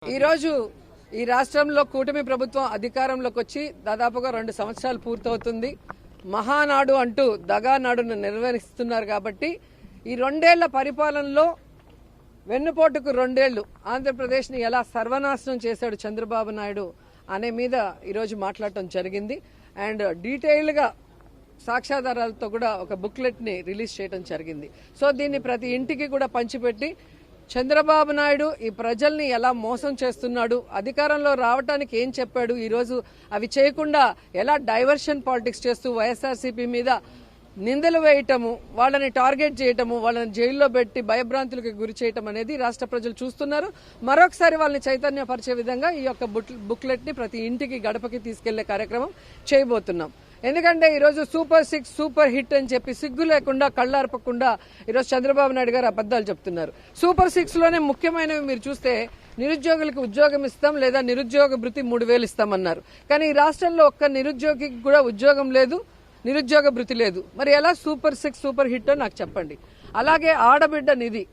ఈరోజు ఈ రాష్ట్రంలో కూటమి ప్రభుత్వం అధికారంలోకి వచ్చి దాదాపుగా 2 సంవత్సరాలు పూర్తవుతుంది. మహానాడు అంటూ దగానాడును నిర్వహిస్తున్నారు. కాబట్టి ఈ 2 ఏళ్ల పరిపాలనలో వెన్నుపోటుకు 2 ఏళ్లు ఆంధ్రప్రదేశ్ని ఎలా సర్వనాశనం చేశాడు చంద్రబాబు నాయుడు అనే మీద ఈరోజు మాట్లాడటం జరిగింది. అండ్ డీటెయిల్గా సాక్ష్యాధారాలతో కూడా ఒక బుక్లెట్ని రిలీజ్ చేయడం జరిగింది. సో దీన్ని ప్రతి ఇంటికి కూడా పంచిపెట్టి చంద్రబాబు నాయుడు ఈ ప్రజల్ని ఎలా మోసం చేస్తున్నాడు, అధికారంలో రావడానికి ఏం చెప్పాడు, ఈరోజు అవి చేయకుండా ఎలా డైవర్షన్ పాలిటిక్స్ చేస్తూ వైఎస్ఆర్సీపీ మీద నిందలు వేయటము, వాళ్ళని టార్గెట్ చేయటము, వాళ్ళని జైల్లో పెట్టి భయభ్రాంతులకు గురి చేయటం అనేది రాష్ట్ర ప్రజలు చూస్తున్నారు. మరొకసారి వాళ్ళని చైతన్యపరిచే విధంగా ఈ యొక్క బుక్లెట్ని ప్రతి ఇంటికి గడపకి తీసుకెళ్లే కార్యక్రమం చేయబోతున్నాం. ఎందుకంటే ఈరోజు సూపర్ 6 సూపర్ హిట్ అని చెప్పి సిగ్గు లేకుండా కళ్ళార్పకుండా ఈరోజు చంద్రబాబు నాయుడు గారు అబద్దాలు చెప్తున్నారు. సూపర్ 6లోనే ముఖ్యమైనవి మీరు చూస్తే నిరుద్యోగులకు ఉద్యోగం ఇస్తాం లేదా నిరుద్యోగ భృతి 3000 ఇస్తామన్నారు. కానీ ఈ రాష్ట్రంలో ఒక్క నిరుద్యోగికి కూడా ఉద్యోగం లేదు, నిరుద్యోగ భృతి లేదు. మరి ఎలా సూపర్ 6 సూపర్ హిట్ నాకు చెప్పండి. అలాగే ఆడబిడ్డ నిధి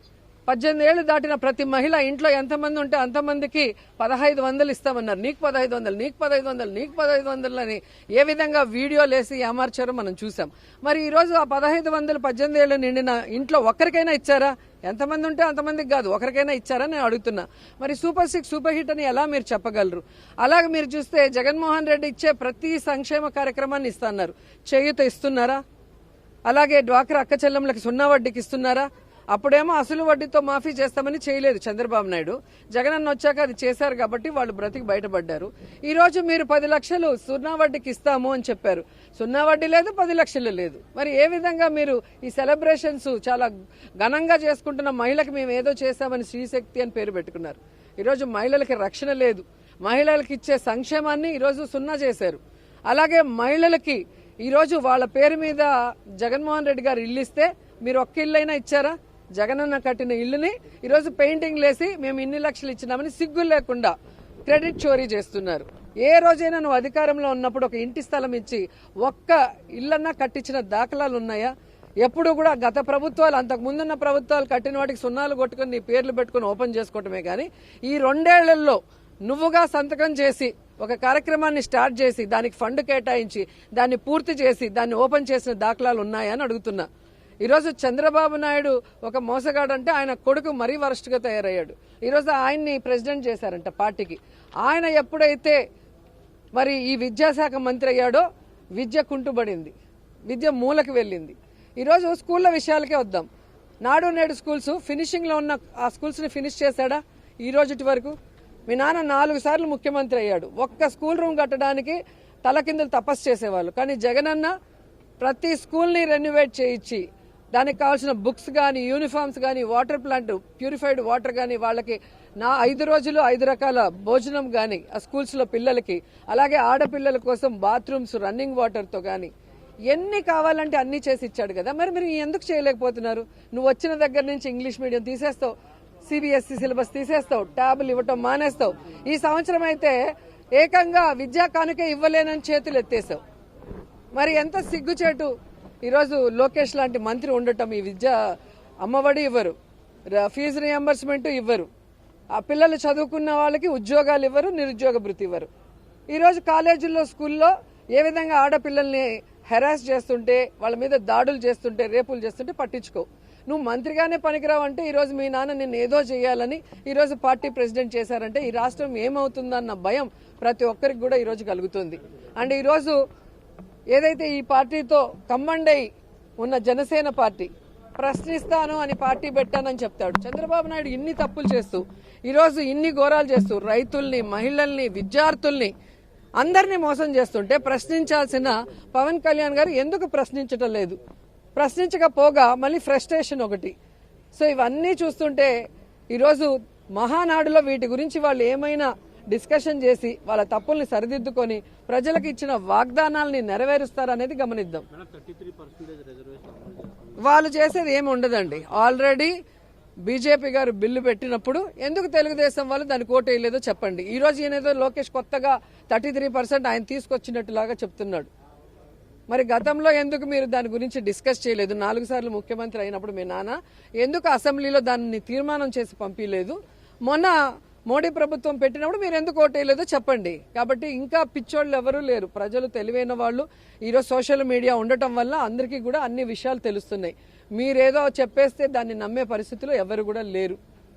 18 ఏళ్లు దాటిన ప్రతి మహిళ ఇంట్లో ఎంతమంది ఉంటే అంతమందికి 1500 ఇస్తామన్నారు. నీకు 1500, నీకు 1500, నీకు 1500 అని ఏ విధంగా వీడియోలు వేసి ఏమార్చారో మనం చూసాం. మరి ఈరోజు ఆ 1500 18 ఏళ్లు నిండిన ఇంట్లో ఒక్కరికైనా ఇచ్చారా? ఎంతమంది ఉంటే అంతమందికి కాదు, ఒకరికైనా ఇచ్చారా నేను అడుగుతున్నా. మరి సూపర్ 6 సూపర్ హిట్ అని ఎలా మీరు చెప్పగలరు? అలాగే మీరు చూస్తే జగన్మోహన్ రెడ్డి ఇచ్చే ప్రతి సంక్షేమ కార్యక్రమాన్ని ఇస్తున్నారు. చేయూత ఇస్తున్నారా? అలాగే డ్వాక్రా అక్క చెల్లెమ్మలకి 0 వడ్డీకి ఇస్తున్నారా? అప్పుడేమో అసలు వడ్డీతో మాఫీ చేస్తామని చేయలేదు చంద్రబాబు నాయుడు. జగనన్న వచ్చాక అది చేశారు కాబట్టి వాళ్ళు బ్రతికి బయటపడ్డారు. ఈ రోజు మీరు 10 లక్షలు 0 వడ్డీకి ఇస్తాము అని చెప్పారు. 0 వడ్డీ లేదు, 10 లక్షలు లేదు. మరి ఏ విధంగా మీరు ఈ సెలబ్రేషన్స్ చాలా ఘనంగా చేసుకుంటున్న మహిళకి మేము ఏదో చేశామని శ్రీశక్తి అని పేరు పెట్టుకున్నారు. ఈరోజు మహిళలకి రక్షణ లేదు. మహిళలకు ఇచ్చే సంక్షేమాన్ని ఈరోజు 0 చేశారు. అలాగే మహిళలకి ఈరోజు వాళ్ళ పేరు మీద జగన్మోహన్ రెడ్డి గారు ఇల్లు ఇస్తే మీరు ఒక్క ఇల్లు అయినా ఇచ్చారా? జగనన్న కట్టిన ఇల్లుని ఈరోజు పెయింటింగ్ లేసి మేము ఇన్ని లక్షలు ఇచ్చినామని సిగ్గు లేకుండా క్రెడిట్ చోరీ చేస్తున్నారు. ఏ రోజైనా నువ్వు అధికారంలో ఉన్నప్పుడు ఒక ఇంటి స్థలం ఇచ్చి ఒక్క ఇల్లన్నా కట్టించిన దాఖలాలు ఉన్నాయా? ఎప్పుడు కూడా గత ప్రభుత్వాలు, అంతకు ముందున్న ప్రభుత్వాలు కట్టిన వాటికి 0 కొట్టుకుని నీ పేర్లు పెట్టుకుని ఓపెన్ చేసుకోవటమే కానీ ఈ 2 ఏళ్లలో నువ్వుగా సంతకం చేసి ఒక కార్యక్రమాన్ని స్టార్ట్ చేసి దానికి ఫండ్ కేటాయించి దాన్ని పూర్తి చేసి దాన్ని ఓపెన్ చేసిన దాఖలాలు ఉన్నాయా అని అడుగుతున్నా. ఈరోజు చంద్రబాబు నాయుడు ఒక మోసగాడు అంటే ఆయన కొడుకు మరీ వరస్ట్గా తయారయ్యాడు. ఈరోజు ఆయన్ని ప్రెసిడెంట్ చేశారంట పార్టీకి. ఆయన ఎప్పుడైతే మరి ఈ విద్యాశాఖ మంత్రి అయ్యాడో విద్య కుంటుబడింది, విద్య మూలకి వెళ్ళింది. ఈరోజు స్కూళ్ళ విషయాలకే వద్దాం. నాడు నేడు స్కూల్స్ ఫినిషింగ్లో ఉన్న ఆ స్కూల్స్ని ఫినిష్ చేశాడా ఈ రోజుటి వరకు? మీ నాన్న 4 సార్లు ముఖ్యమంత్రి అయ్యాడు. ఒక్క స్కూల్ రూమ్ కట్టడానికి తలకిందులు తపస్సు చేసేవాళ్ళు. కానీ జగనన్న ప్రతి స్కూల్ని రెన్యువేట్ చేయించి దానికి కావాల్సిన బుక్స్ కానీ, యూనిఫామ్స్ కానీ, వాటర్ ప్లాంట్, ప్యూరిఫైడ్ వాటర్ కానీ, వాళ్ళకి 5 రోజులు 5 రకాల భోజనం కానీ ఆ స్కూల్స్లో పిల్లలకి, అలాగే ఆడపిల్లల కోసం బాత్రూమ్స్ రన్నింగ్ వాటర్తో కానీ ఎన్ని కావాలంటే అన్ని చేసి ఇచ్చాడు కదా. మరి మీరు ఎందుకు చేయలేకపోతున్నారు? నువ్వు వచ్చిన దగ్గర నుంచి ఇంగ్లీష్ మీడియం తీసేస్తావు, సిబిఎస్ఈ సిలబస్ తీసేస్తావు, ట్యాబులు ఇవ్వటం మానేస్తావు. ఈ సంవత్సరం అయితే ఏకంగా విద్యా కానుక ఇవ్వలేనని చేతులు ఎత్తేసావు. మరి ఎంత సిగ్గుచేటు. ఈరోజు లోకేష్ లాంటి మంత్రి ఉండటం, ఈ విద్యా అమ్మఒడి ఇవ్వరు, ఫీజు రియంబర్స్మెంట్ ఇవ్వరు, ఆ పిల్లలు చదువుకున్న వాళ్ళకి ఉద్యోగాలు ఇవ్వరు, నిరుద్యోగ భృతి ఇవ్వరు. ఈరోజు కాలేజీల్లో స్కూల్లో ఏ విధంగా ఆడపిల్లల్ని హెరాస్ చేస్తుంటే, వాళ్ళ మీద దాడులు చేస్తుంటే, రేపులు చేస్తుంటే పట్టించుకోవు. నువ్వు మంత్రిగానే పనికిరావు అంటే ఈరోజు మీ నాన్న నిన్ను ఏదో చేయాలని ఈరోజు పార్టీ ప్రెసిడెంట్ చేశారంటే ఈ రాష్ట్రం ఏమవుతుందన్న భయం ప్రతి ఒక్కరికి కూడా ఈరోజు కలుగుతుంది. అండ్ ఈరోజు ఏదైతే ఈ పార్టీతో కమ్మండై ఉన్న జనసేన పార్టీ ప్రశ్నిస్తాను అని పార్టీ పెట్టానని చెప్తాడు. చంద్రబాబు నాయుడు ఇన్ని తప్పులు చేస్తూ ఈరోజు ఇన్ని ఘోరాలు చేస్తూ రైతుల్ని, మహిళల్ని, విద్యార్థుల్ని అందరినీ మోసం చేస్తుంటే ప్రశ్నించాల్సిన పవన్ కళ్యాణ్ గారు ఎందుకు ప్రశ్నించటం లేదు? ప్రశ్నించకపోగా మళ్ళీ ఫ్రస్ట్రేషన్ ఒకటి. సో ఇవన్నీ చూస్తుంటే ఈరోజు మహానాడులో వీటి గురించి వాళ్ళు ఏమైనా డిస్కషన్ చేసి వాళ్ళ తప్పుల్ని సరిదిద్దుకొని ప్రజలకు ఇచ్చిన వాగ్దానాల్ని నెరవేరుస్తారనేది గమనిద్దాం. వాళ్ళు చేసేది ఏమి ఉండదండి. ఆల్రెడీ బీజేపీ గారు బిల్లు పెట్టినప్పుడు ఎందుకు తెలుగుదేశం వాళ్ళు దానికి ఓటు వేయలేదో చెప్పండి. ఈ రోజు ఈయనేదో లోకేష్ కొత్తగా 33% ఆయన తీసుకొచ్చినట్టులాగా చెప్తున్నాడు. మరి గతంలో ఎందుకు మీరు దాని గురించి డిస్కస్ చేయలేదు? 4 సార్లు ముఖ్యమంత్రి అయినప్పుడు మీ నాన్న ఎందుకు అసెంబ్లీలో దాన్ని తీర్మానం చేసి పంపించలేదు? మొన్న మోడీ ప్రభుత్వం పెట్టినప్పుడు మీరు ఎందుకు ఓటేయలేదో చెప్పండి. కాబట్టి ఇంకా పిచ్చోళ్ళు ఎవరూ లేరు, ప్రజలు తెలివైన వాళ్ళు. ఈరోజు సోషల్ మీడియా ఉండటం వల్ల అందరికీ కూడా అన్ని విషయాలు తెలుస్తున్నాయి. మీరేదో చెప్పేస్తే దాన్ని నమ్మే పరిస్థితిలో ఎవరు కూడా లేరు.